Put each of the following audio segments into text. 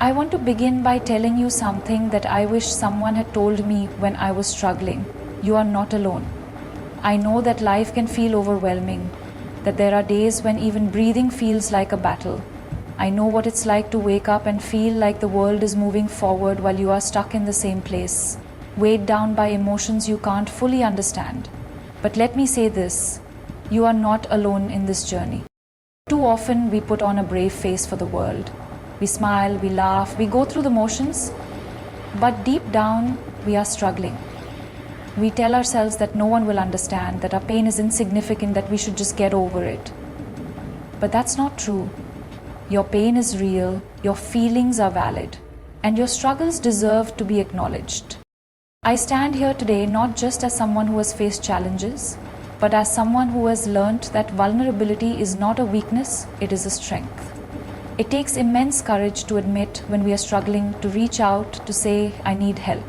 I want to begin by telling you something that I wish someone had told me when I was struggling. You are not alone. I know that life can feel overwhelming, that there are days when even breathing feels like a battle. I know what it's like to wake up and feel like the world is moving forward while you are stuck in the same place, weighed down by emotions you can't fully understand. But let me say this, you are not alone in this journey. Too often we put on a brave face for the world. We smile, we laugh, we go through the motions, but deep down we are struggling. We tell ourselves that no one will understand, that our pain is insignificant, that we should just get over it. But that's not true. Your pain is real, your feelings are valid, and your struggles deserve to be acknowledged. I stand here today not just as someone who has faced challenges, but as someone who has learnt that vulnerability is not a weakness, it is a strength. It takes immense courage to admit when we are struggling, to reach out, to say, I need help.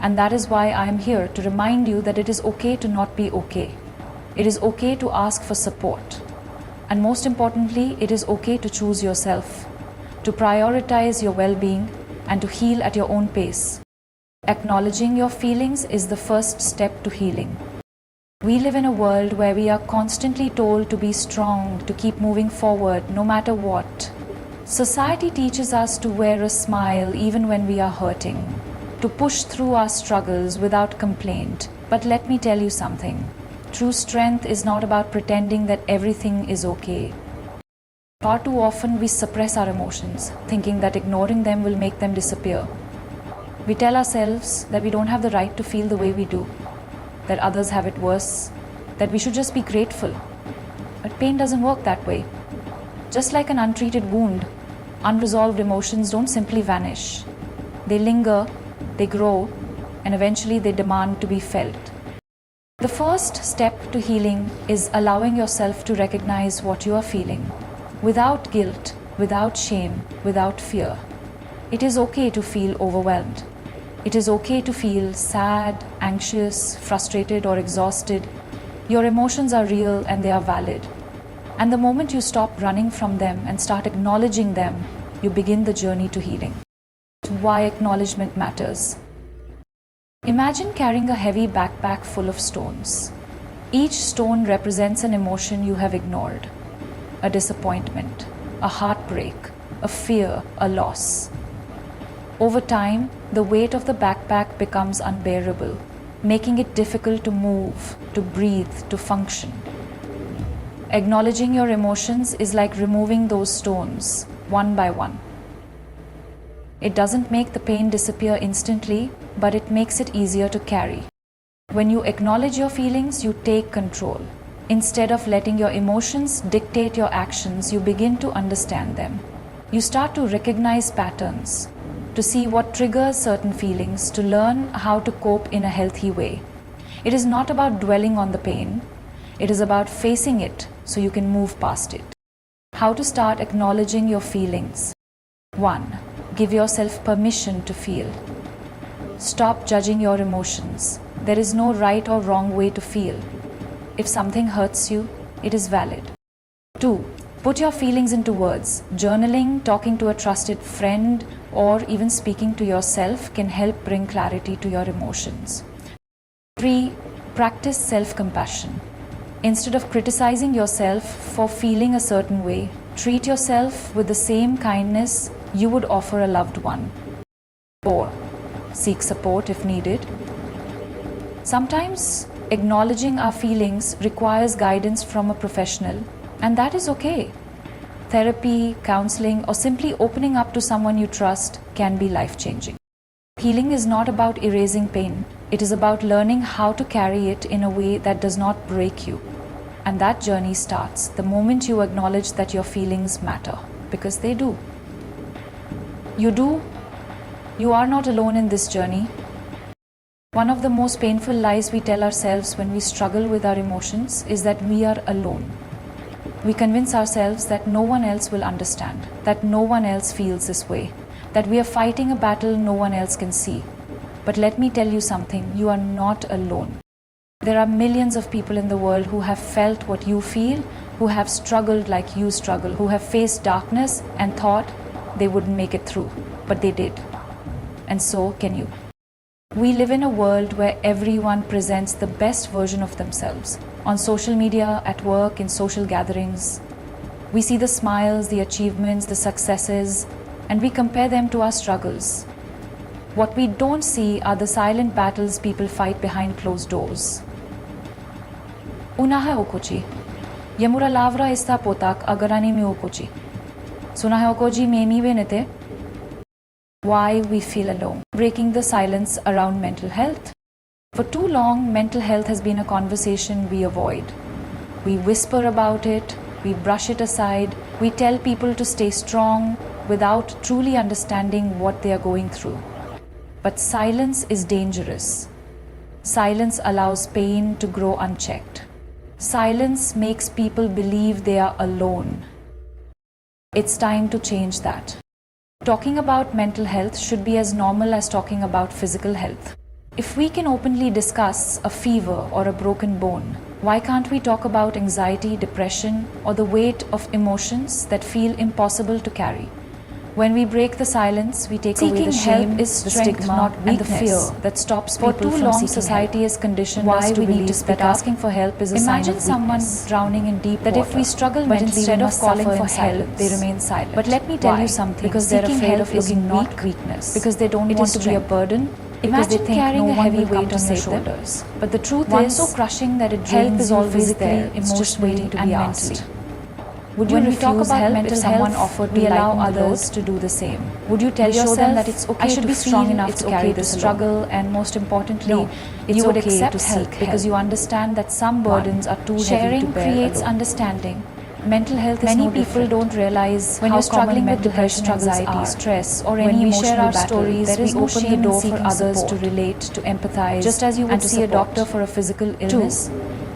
And that is why I am here to remind you that it is okay to not be okay. It is okay to ask for support. And most importantly, it is okay to choose yourself, to prioritize your well-being and to heal at your own pace. Acknowledging your feelings is the first step to healing. We live in a world where we are constantly told to be strong, to keep moving forward no matter what. Society teaches us to wear a smile even when we are hurting, to push through our struggles without complaint. But let me tell you something. True strength is not about pretending that everything is okay. Far too often we suppress our emotions, thinking that ignoring them will make them disappear. We tell ourselves that we don't have the right to feel the way we do, that others have it worse, that we should just be grateful. But pain doesn't work that way. Just like an untreated wound, unresolved emotions don't simply vanish. They linger, they grow, and eventually they demand to be felt. The first step to healing is allowing yourself to recognize what you are feeling, without guilt, without shame, without fear. It is okay to feel overwhelmed. It is okay to feel sad, anxious, frustrated, or exhausted. Your emotions are real and they are valid. And the moment you stop running from them and start acknowledging them, you begin the journey to healing. Why acknowledgement matters. Imagine carrying a heavy backpack full of stones. Each stone represents an emotion you have ignored. A disappointment, a heartbreak, a fear, a loss. Over time, the weight of the backpack becomes unbearable, making it difficult to move, to breathe, to function. Acknowledging your emotions is like removing those stones, one by one. It doesn't make the pain disappear instantly, but it makes it easier to carry. When you acknowledge your feelings, you take control. Instead of letting your emotions dictate your actions, you begin to understand them. You start to recognize patterns, to see what triggers certain feelings, to learn how to cope in a healthy way. It is not about dwelling on the pain. It is about facing it so you can move past it. How to start acknowledging your feelings. 1. Give yourself permission to feel. Stop judging your emotions. There is no right or wrong way to feel. If something hurts you, it is valid. 2. Put your feelings into words. Journaling, talking to a trusted friend, or even speaking to yourself can help bring clarity to your emotions. 3. Practice self-compassion. Instead of criticizing yourself for feeling a certain way, treat yourself with the same kindness you would offer a loved one. 4. Seek support if needed. Sometimes acknowledging our feelings requires guidance from a professional, and that is okay. Therapy, counseling, or simply opening up to someone you trust can be life-changing. Healing is not about erasing pain. It is about learning how to carry it in a way that does not break you. And that journey starts the moment you acknowledge that your feelings matter, because they do. You do. You are not alone in this journey. One of the most painful lies we tell ourselves when we struggle with our emotions is that we are alone. We convince ourselves that no one else will understand, that no one else feels this way, that we are fighting a battle no one else can see. But let me tell you something, you are not alone. There are millions of people in the world who have felt what you feel, who have struggled like you struggle, who have faced darkness and thought, they wouldn't make it through, but they did. And so can you. We live in a world where everyone presents the best version of themselves. On social media, at work, in social gatherings. We see the smiles, the achievements, the successes, and we compare them to our struggles. What we don't see are the silent battles people fight behind closed doors. Unaha okochi. Yamura lavra ista potak agarani mi okochi. Sunaha okoji memi venete. Why we feel alone. Breaking the silence around mental health. For too long, mental health has been a conversation we avoid. We whisper about it, we brush it aside, we tell people to stay strong without truly understanding what they are going through. But silence is dangerous. Silence allows pain to grow unchecked. Silence makes people believe they are alone. It's time to change that. Talking about mental health should be as normal as talking about physical health. If we can openly discuss a fever or a broken bone, why can't we talk about anxiety, depression, or the weight of emotions that feel impossible to carry? When we break the silence, we take away the shame, the stigma, and the fear that stops people from seeking help. For too long, society has conditioned us to believe that asking for help is a sign of weakness. Imagine someone drowning in deep water. That if we struggle mentally, instead of calling for help, they remain silent. But let me tell you something. Because they're afraid of looking weakness. Because they don't want to be a burden. Because they think carrying a heavy weight on their shoulders. But the truth is so crushing that it drains you physically, emotionally, and mentally. Would you refuse help if someone offered to allow others to do the same? Would you tell yourself that it's okay to be strong enough to carry the struggle, and most importantly, you would accept help because you understand that some burdens are too heavy to bear alone? Sharing creates understanding. Mental health is no different. Many people don't realize when you're struggling with depression, anxiety, stress, or any emotional battle, we open the door for others to relate, to empathize, just as you would see a doctor for a physical illness.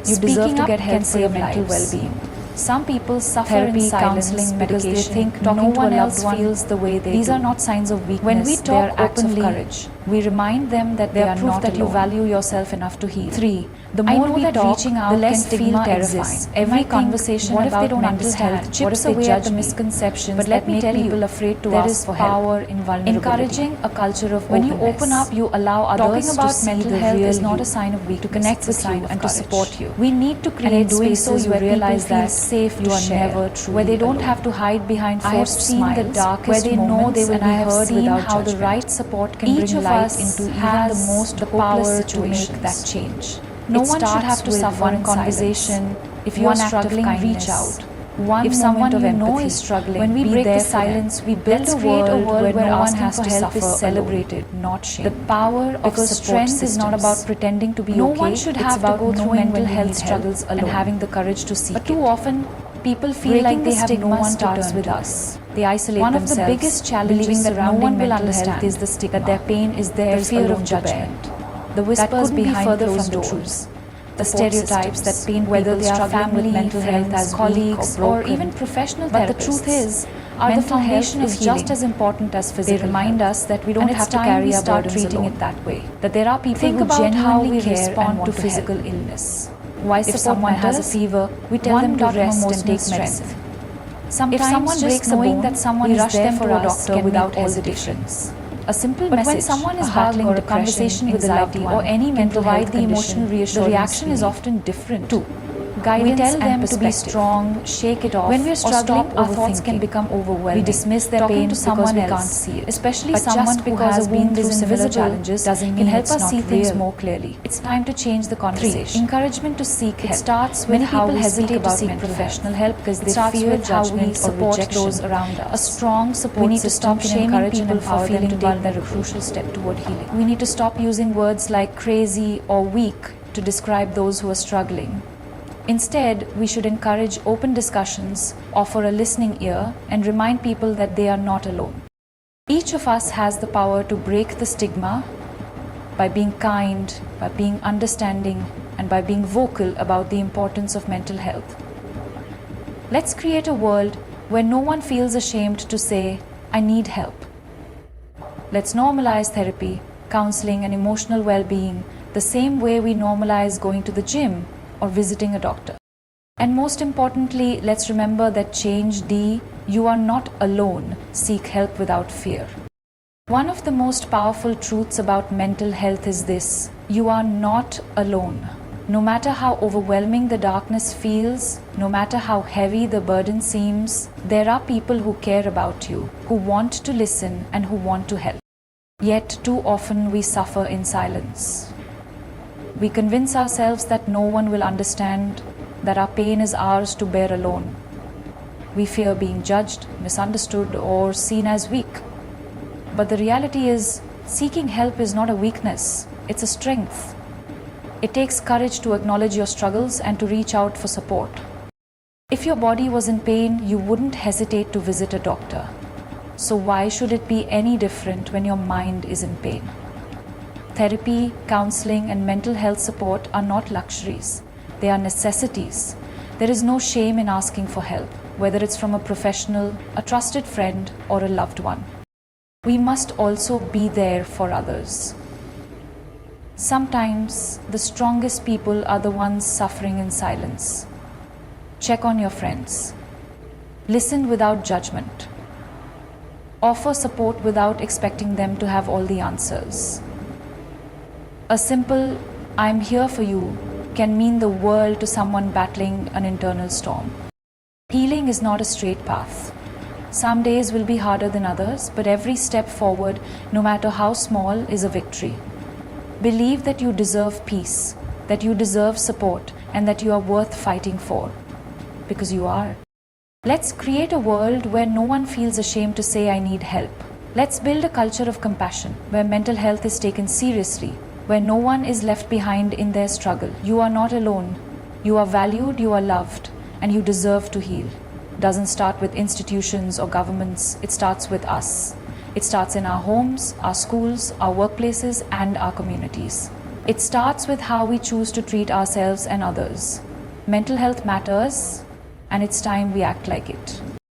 You deserve to get help for your mental well-being. Some people suffer in silence because they think no one else feels the way they do. These are not signs of weakness. When we talk openly, courage. We remind them that they are proof that you value yourself enough to heal. 3. The more we talk, reaching out, the less stigma exists. Every conversation about mental health chips away at the misconceptions but let me tell people afraid to ask for help. There is power in vulnerability. Encouraging a culture of openness. When you open up, you allow others to see mental health is not a sign of weakness, to connect with you and to support you. We need to create spaces where safe people feel safe to share, where they don't have to hide behind forced smiles, where they know they will be heard without how the right support can bring light into even the most power to make that change. No one should have to suffer in conversation. If you are struggling, reach out. If someone you know is struggling, when we break the silence, we build a world where no one has to suffer is celebrated, not shamed. The power of strength is not about pretending to be okay. No one should have to go through mental health struggles alone and having the courage to seek it. But too often, people feel like they have no one starts with us. They isolate themselves. One of the biggest challenges that no one will understand is the stigma, that their pain is theirs, the fear of judgment, the whispers behind closed doors, the stereotypes that paint whether they are family, mental health as colleagues, or even professional therapists. But the truth is, the foundation is just as important as physical. They remind us that we don't have to carry our burdens treating it that way. That there are people who genuinely respond to physical illness. Why if someone has a fever, we tell them to rest and take medicine. Sometimes if someone breaks a bone, that someone we rush them to a doctor without hesitation. A simple message, when someone is battling or a conversation with a loved one, or any mental health condition, the emotional reassurance, the reaction is often different too. Guidance we tell them to be strong, shake it off. When we are struggling, our thoughts can become overwhelming. We dismiss their pain to someone else. We can't see it. Especially someone who has been through similar challenges doesn't can help us see things more clearly. It's time to change the conversation. 3. Encouragement to seek help. It starts with how we hesitate to seek professional help because they fear judgment or rejection. Those around us. A strong support system can encourage people for feeling vulnerable. A crucial step toward healing. We need to stop using words like crazy or weak to describe those who are struggling. Instead, we should encourage open discussions, offer a listening ear, and remind people that they are not alone. Each of us has the power to break the stigma by being kind, by being understanding, and by being vocal about the importance of mental health. Let's create a world where no one feels ashamed to say, "I need help." Let's normalize therapy, counseling, and emotional well-being the same way we normalize going to the gym or visiting a doctor. And most importantly, let's remember that change You are not alone. Seek help without fear. One of the most powerful truths about mental health is this: you are not alone. No matter how overwhelming the darkness feels, no matter how heavy the burden seems, there are people who care about you, who want to listen and who want to help. Yet too often we suffer in silence. We convince ourselves that no one will understand, that our pain is ours to bear alone. We fear being judged, misunderstood, or seen as weak. But the reality is, seeking help is not a weakness, it's a strength. It takes courage to acknowledge your struggles and to reach out for support. If your body was in pain, you wouldn't hesitate to visit a doctor. So why should it be any different when your mind is in pain? Therapy, counseling, and mental health support are not luxuries. They are necessities. There is no shame in asking for help, whether it's from a professional, a trusted friend, or a loved one. We must also be there for others. Sometimes the strongest people are the ones suffering in silence. Check on your friends. Listen without judgment. Offer support without expecting them to have all the answers. A simple "I'm here for you" can mean the world to someone battling an internal storm. Healing is not a straight path. Some days will be harder than others, but every step forward, no matter how small, is a victory. Believe that you deserve peace, that you deserve support, and that you are worth fighting for. Because you are. Let's create a world where no one feels ashamed to say, "I need help." Let's build a culture of compassion, where mental health is taken seriously, where no one is left behind in their struggle. You are not alone. You are valued, you are loved, and you deserve to heal. It doesn't start with institutions or governments, it starts with us. It starts in our homes, our schools, our workplaces, and our communities. It starts with how we choose to treat ourselves and others. Mental health matters, and it's time we act like it.